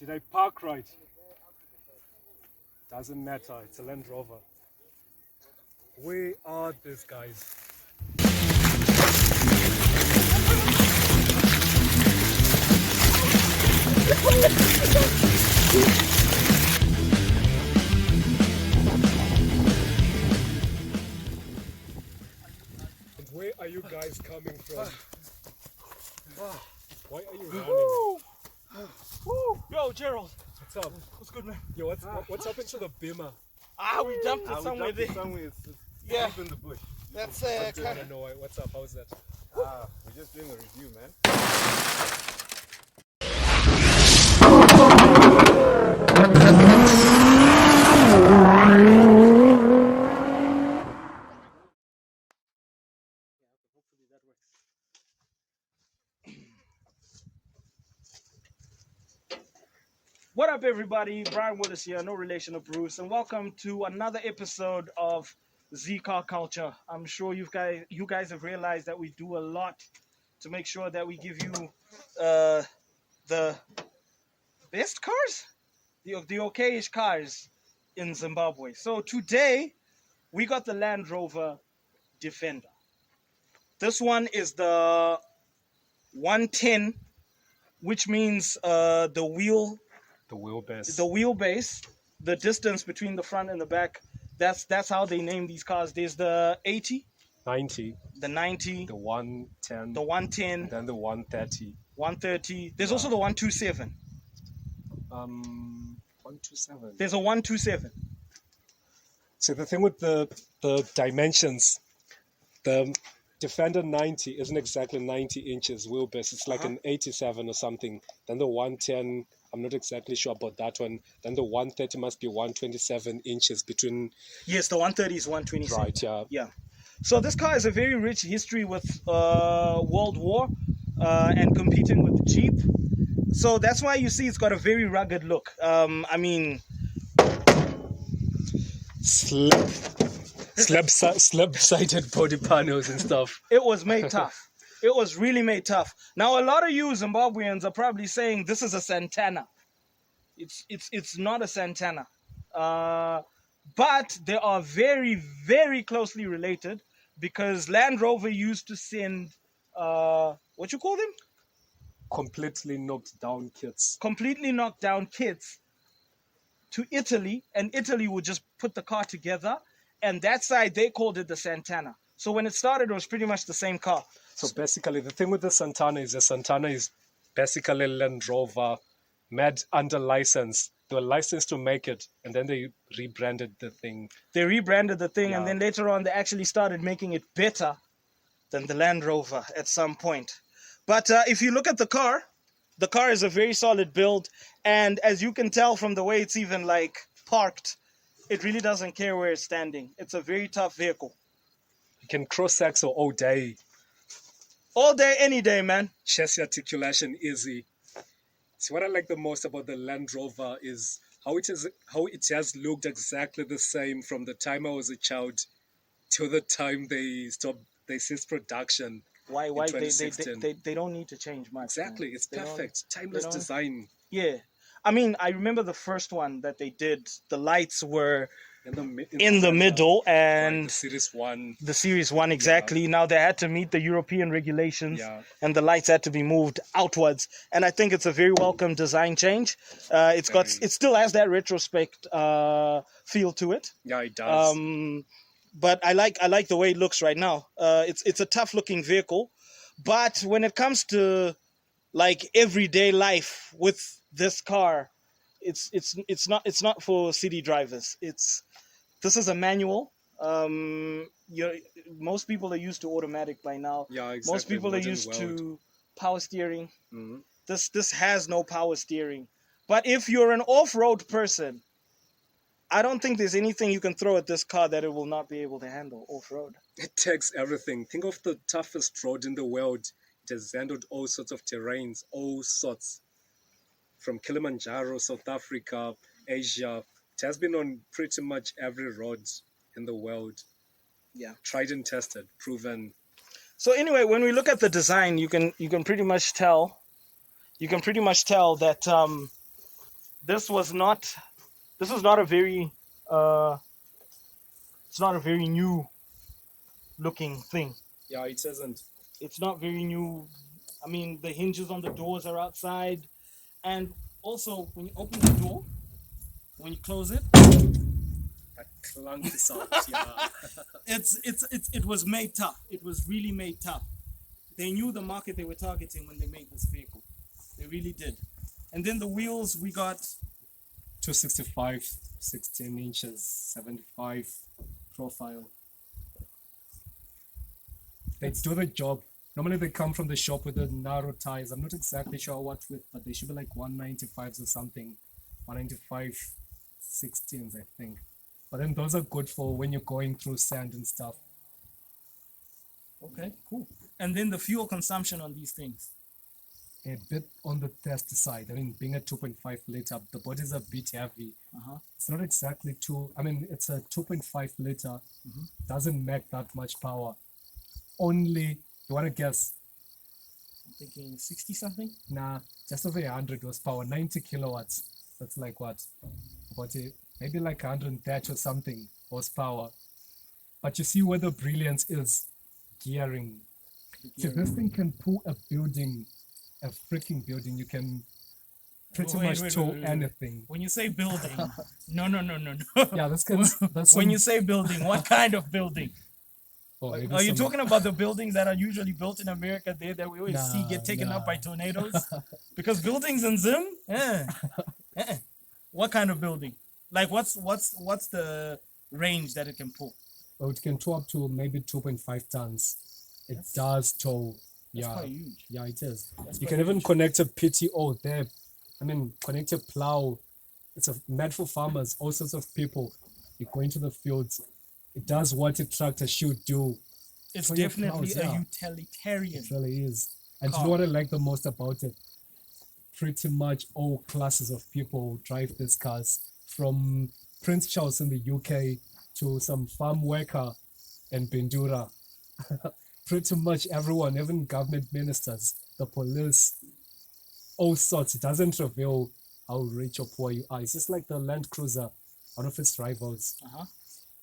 Did I park right? Doesn't matter. It's a Land Rover. Where are these guys? And where are you guys coming from? Why are you running? Yo, Gerald. What's up? What's good, man? Yo, what's happened to the Beamer? We dumped it somewhere there. It's Yeah. deep in the bush. That's I don't know why. What's up? How's that? We're just doing a review, man. What up, everybody? Brian Willis here, no relation to Bruce, and welcome to another episode of Z-CarCulture. I'm sure you guys have realized that we do a lot to make sure that we give you the best cars, the okay-ish cars in Zimbabwe. So today we got the LandRover Defender. This one is the 110, which means the wheelbase, the distance between the front and the back. That's how they name these cars. There's the 80, 90, the 90, the 110, the 110, then the 130. 130. There's also the 127. 127. There's a 127. So the thing with the dimensions, the Defender 90 isn't exactly 90 inches wheelbase. It's like an 87 or something. Then the 110, I'm not exactly sure about that one. Then the 130 must be 127 inches between. Yes, the 130 is 127. Right, yeah. Yeah. So this car has a very rich history with World War and competing with Jeep. So that's why you see it's got a very rugged look. I mean, slab-sided body panels and stuff. it was made tough. It was really made tough. Now, a lot of you Zimbabweans are probably saying this is a Santana. It's not a Santana. But they are very, very closely related because Land Rover used to send, what you call them? Completely knocked down kits. Completely knocked down kits to Italy, and Italy would just put the car together, and that side, they called it the Santana. So when it started, it was pretty much the same car. So basically, the thing with the Santana is basically Land Rover made under license. They were licensed to make it, and then they rebranded the thing. They rebranded the thing, Yeah. and then later on, they actually started making it better than the Land Rover at some point. But if you look at the car is a very solid build, and as you can tell from the way it's even like parked, it really doesn't care where it's standing. It's a very tough vehicle. You can cross-axle all day. All day, any day, man. Chassis articulation easy. See, what I like the most about the Land Rover is how it has looked exactly the same from the time I was a child till the time they ceased production. Why in they 2016. they don't need to change much. Exactly, man. it's They don't- perfect. Timeless don't- design. Yeah. I mean, I remember the first one that they did. The lights were in the center. middle, Right, and the Series 1. the Series 1 exactly. Now they had to meet the European regulations, Yeah. and the lights had to be moved outwards. And I think it's a very welcome design change. It still has that retrospect feel to it. Yeah, it does. But I like the way it looks right now. It's a tough looking vehicle, but when it comes to like everyday life with this car, it's not for city drivers. This is a manual. Most people are used to automatic by now. Yeah, exactly. Most people are Modern used world. to power steering. Mhm. This has no power steering. But if you're an off-road person, I don't think there's anything you can throw at this car that it will not be able to handle off-road. It takes everything. Think of the toughest road in the world. It has handled all sorts of terrains, all sorts. From Kilimanjaro, South Africa, Asia. It has been on pretty much every road in the world. Yeah. Tried and tested, proven. So anyway, when we look at the design, you can pretty much tell that this was not. This is not a very. It's not a very new looking thing. Yeah, it isn't. It's not very new. I mean, the hinges on the doors are outside, and also when you open the door, when you close it, That clunky sound. Yeah. it was made tough. It was really made tough. They knew the market they were targeting when they made this vehicle. They really did. And then the wheels, we got 265, 16 inches, 75 profile. They do the job. Normally they come from the shop with the narrow tires. I'm not exactly sure what width, but they should be like 195s or something. 195 16s, I think. But then those are good for when you're going through sand and stuff. okay, cool. And then the fuel consumption on these things. A bit on the thirsty side. I mean, being a 2.5 liter, the body's a bit heavy. It's not exactly it's a 2.5 liter. Doesn't make that much power. Only, you want to guess? I'm thinking 60 something. Nah, just over 100 horsepower, 90 kilowatts. That's like what? Maybe like 130 or something horsepower. But you see where the brilliance is. Gearing. So this thing can pull a building, a freaking building. You can pretty much tow anything. When you say building, no. Yeah, that's When you say building, what kind of building? maybe Are you some- talking about the buildings that are usually built in America there that we always see get taken up by tornadoes? Because buildings in Zim, what kind of building? Like what's the range that it can pull? Oh, it can tow up to maybe 2.5 tons. It does tow. That's Yeah, quite huge. yeah, it is. That's You quite can even huge. connect a PTO there. I mean, connect a plow. It's made for farmers, all sorts of people. You go into the fields. It does what a tractor should do. It's for your definitely plows, a yeah. utilitarian. It really is. And you Car. know what I like the most about it? Pretty much all classes of people drive these cars, from Prince Charles in the UK to some farm worker in Bindura. Pretty much everyone, even government ministers, the police, all sorts. It doesn't reveal how rich or poor you are. It's just like the Land Cruiser, one of its rivals. Uh-huh.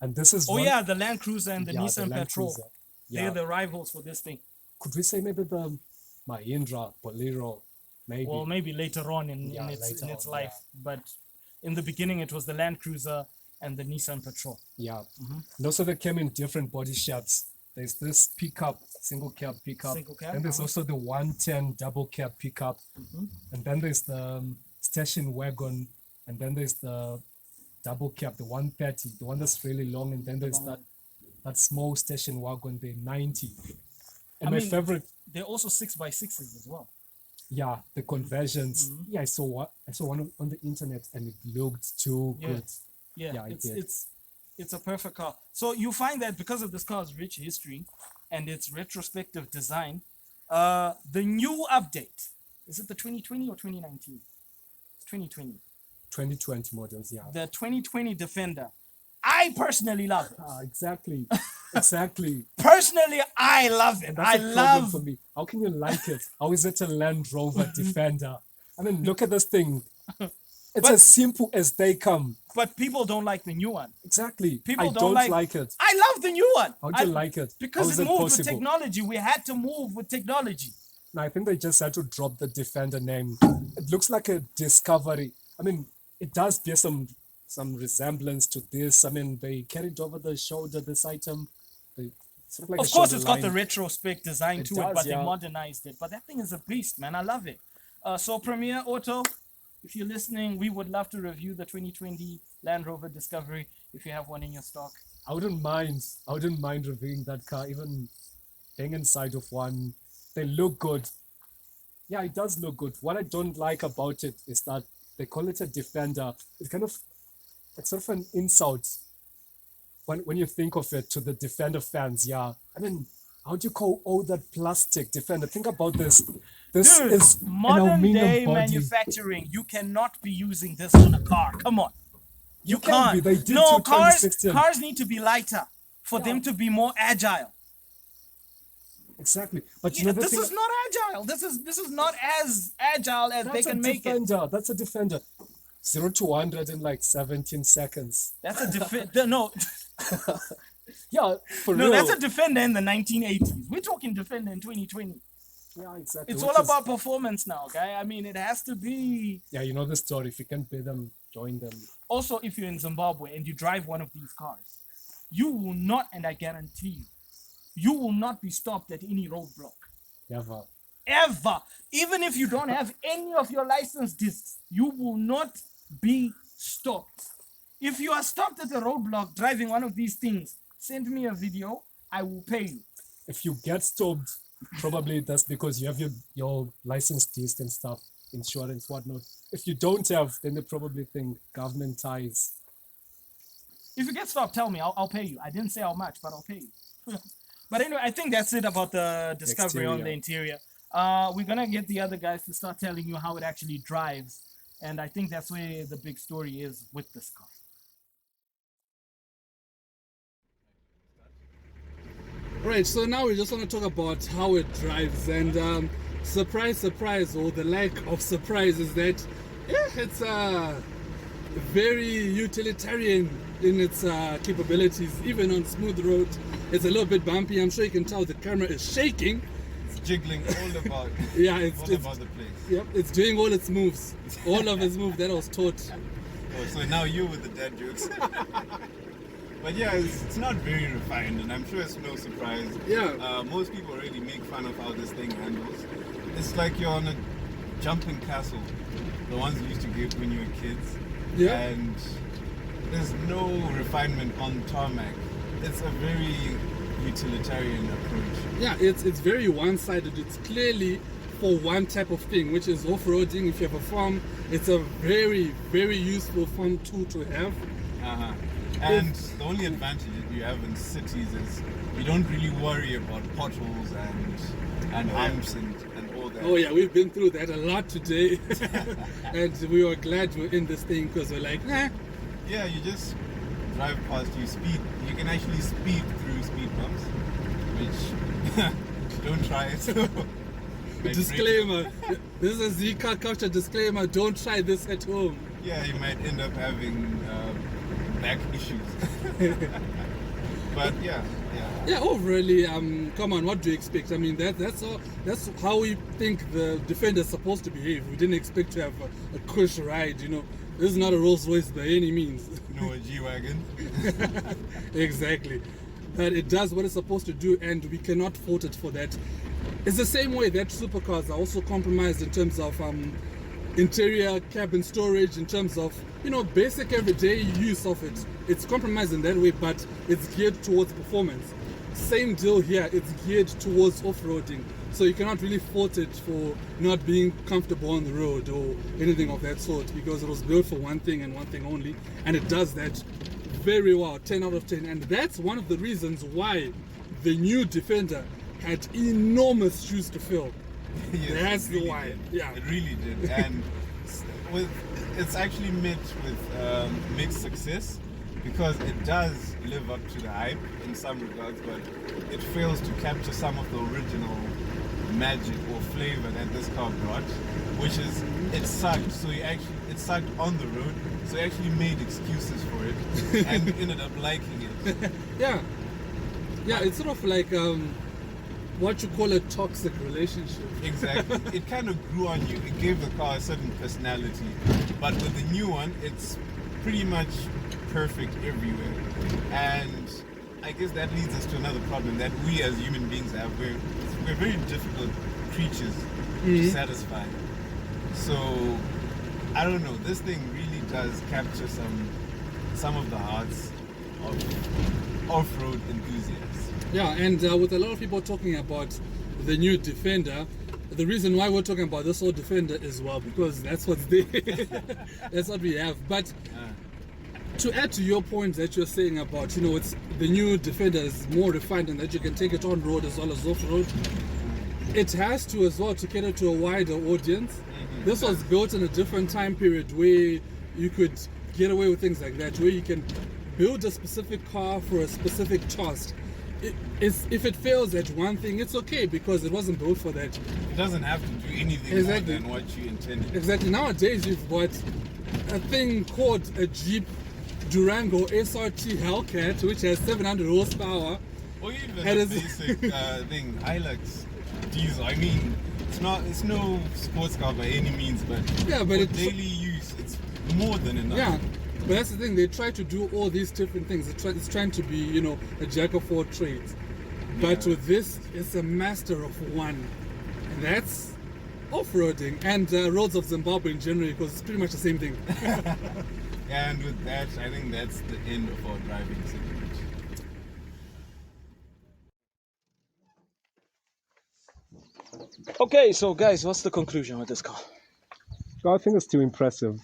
And this is Oh one, yeah, the Land Cruiser and the yeah, Nissan Land Patrol. Cruiser. They're Yeah. the rivals for this thing. Could we say maybe the Mahindra, Bolero, maybe? Well, maybe later on in Yeah, its later on, life, but in the beginning it was the Land Cruiser and the Nissan Patrol. Yeah. Mhm. And also they came in different body shapes. There's this pickup, single cab pickup. Single cab, Then there's uh-huh. also the 110 double cab pickup. Mhm. And then there's the station wagon. And then there's the double cab, the 130, the one that's really long. And then there's long that small station wagon, the 90. And I my mean, favorite, They're also 6x6s as well. yeah, the conversions. Mhm. Yeah, I saw one on the internet and it looked too Yeah. good. Yeah, Yeah, it did. it's a perfect car. So you find that because of this car's rich history and its retrospective design, the new update, is it the 2020 or 2019? 2020. 2020 models, yeah. The 2020 Defender. I personally love it. Exactly. Exactly. Personally, I love it. And that's I a problem love for me. How can you like it? How is it a LandRover Defender? I mean, look at this thing. It's But- as simple as they come. but people don't like the new one. Exactly. People I don't don't like- like it. I love the new one. How do you like it? Because How is it moved with possible? technology. We had to move with technology. No, I think they just had to drop the Defender name. It looks like a Discovery. I mean, it does bear some resemblance to this. I mean, they carried over the shoulder this item. They, sort of like Of a course, shoulder it's got the line. retro spec design It to it, does, but they yeah. modernized it. But that thing is a beast, man. I love it. So Premier Auto, if you're listening, we would love to review the 2020 Land Rover Discovery if you have one in your stock. I wouldn't mind reviewing that car, even being inside of one. They look good. Yeah, it does look good. What I don't like about it is that they call it a Defender. It's sort of an insult when you think of it to the Defender fans. Yeah, I mean, how do you call all that plastic Defender? Think about this. This Dude, is an modern aluminum day body. manufacturing, you cannot be using this on a car. Come on. You can can't. be. They did No, till 2016. cars need to be lighter for them to be more agile. Exactly. But you Yeah, know the this thing. is not agile. This is not as agile as they That's a can make it. Defender. That's a Defender. 0 to 100 in like 17 seconds. That's a Defender. No, Yeah, for no, real. that's a Defender in the 1980s. We're talking Defender in 2020. Yeah, exactly. It's which all is- about performance now, guy. I mean, it has to be. Yeah, you know the story. If you can pay them, join them. Also, if you're in Zimbabwe and you drive one of these cars, you will not, and I guarantee you will not be stopped at any roadblock. Never. Ever. Even if you don't have any of your license discs, you will not be stopped. If you are stopped at a roadblock driving one of these things, send me a video. I will pay you. If you get stopped, probably that's because you have your license disc and stuff, insurance, whatnot. If you don't have, then they probably think government ties. If you get stopped, tell me. I'll pay you. I didn't say how much, but I'll pay you. But anyway, I think that's it about the discovery on the interior. We're going to get the other guys to start telling you how it actually drives. And I think that's where the big story is with this car. Right, so now we just want to talk about how it drives, and surprise, surprise, or the lack of surprise is that, yeah, it's very utilitarian in its capabilities. Even on smooth road, it's a little bit bumpy. I'm sure you can tell the camera is shaking. It's jiggling all about. Yeah, it's all about the place. Yep, it's doing all its moves, all of its moves that I was taught. Oh, so now you with the dad jokes. But yeah, it's not very refined, and I'm sure it's no surprise. Yeah. Most people already make fun of how this thing handles. It's like you're on a jumping castle, the ones you used to get when you were kids. Yeah. And there's no refinement on tarmac. It's a very utilitarian approach. Yeah, it's very one-sided. It's clearly for one type of thing, which is off-roading. If you have a farm, it's a very, very useful farm tool to have. Uh-huh. And the only advantage that you have in cities is you don't really worry about potholes and humps and all that. Oh yeah, we've been through that a lot today. And we were glad we're in this thing because we're like, nah. Yeah, you just drive past, you speed. You can actually speed through speed bumps, which don't try it. Disclaimer, this is a Z-CarCulture disclaimer, don't try this at home. Yeah, you might end up having back issues. But yeah. Yeah, overally, come on, what do you expect? I mean, that's how we think the Defender's supposed to behave. We didn't expect to have a cush ride, you know. This is not a Rolls Royce by any means. No, a G-Wagon. Exactly. But it does what it's supposed to do, and we cannot fault it for that. It's the same way that supercars are also compromised in terms of interior cabin storage, in terms of, you know, basic everyday use of it. It's compromised in that way, but it's geared towards performance. Same deal here, it's geared towards off-roading. So you cannot really fault it for not being comfortable on the road or anything of that sort, because it was built for one thing and one thing only, and it does that very well, 10 out of 10. And that's one of the reasons why the new Defender had enormous shoes to fill. Yes, That's it really the why. did. Yeah. It really did. And it's actually met with mixed success, because it does live up to the hype in some regards, but it fails to capture some of the original magic or flavor that this car brought, which is it sucked. So it sucked on the road. So he actually made excuses for it and ended up liking it. Yeah, it's sort of like what you call a toxic relationship. Exactly. It kind of grew on you. It gave the car a certain personality. But with the new one, it's pretty much perfect everywhere. And I guess that leads us to another problem that we as human beings have. We're very difficult creatures to satisfy. So I don't know. This thing really does capture some of the hearts of off-road enthusiasts. Yeah, and with a lot of people talking about the new Defender, the reason why we're talking about this old Defender is, well, because that's what's there. That's what we have. But to add to your point that you're saying about, you know, it's the new Defender is more refined and that you can take it on road as well as off road. It has to as well to cater to a wider audience. This was built in a different time period where you could get away with things like that, where you can build a specific car for a specific task. If it fails at one thing, it's okay because it wasn't built for that. It doesn't have to do anything more than what you intended. Exactly. Nowadays, you've got a thing called a Jeep Durango SRT Hellcat, which has 700 horsepower. Or even And a it's- basic thing, Hilux diesel. I mean, it's no sports car by any means, but Yeah, but for it's- daily use, it's more than enough. Yeah, but that's the thing. They try to do all these different things. It's trying to be, a jack of all trades. But with this, it's a master of one. And that's off-roading and roads of Zimbabwe in general, because it's pretty much the same thing. And with that, I think that's the end of our driving segment. Okay, so guys, what's the conclusion with this car? I think it's too impressive.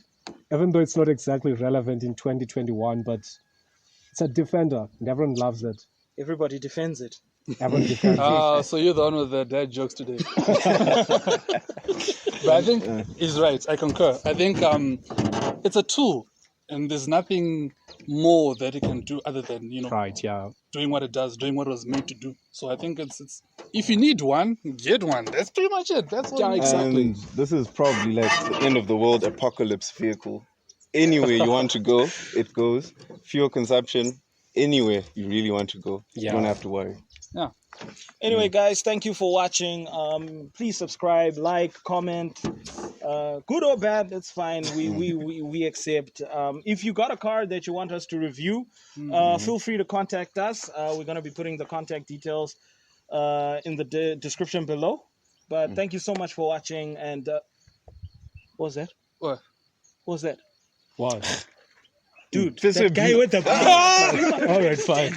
Even though it's not exactly relevant in 2021, but it's a Defender and everyone loves it. Everybody defends it. Everyone defends it. So you're the one with the dad jokes today. But I think he's right. I concur. I think it's a tool, and there's nothing more that it can do other than Right, yeah. doing what it does, doing what it was made to do. So I think it's if you need one, get one. That's pretty much it. That's what. Yeah, exactly. And this is probably like the end of the world apocalypse vehicle. Anywhere you want to go, it goes. Fuel consumption, anywhere you really want to go, you don't have to worry. Yeah. Anyway, guys, thank you for watching. Please subscribe, like, comment. Good or bad, it's fine. We accept. If you got a car that you want us to review, feel free to contact us. We're going to be putting the contact details in the description below. But thank you so much for watching. And what was that? What? What was that? What? Dude, Just that a guy view. with the... All right, fine.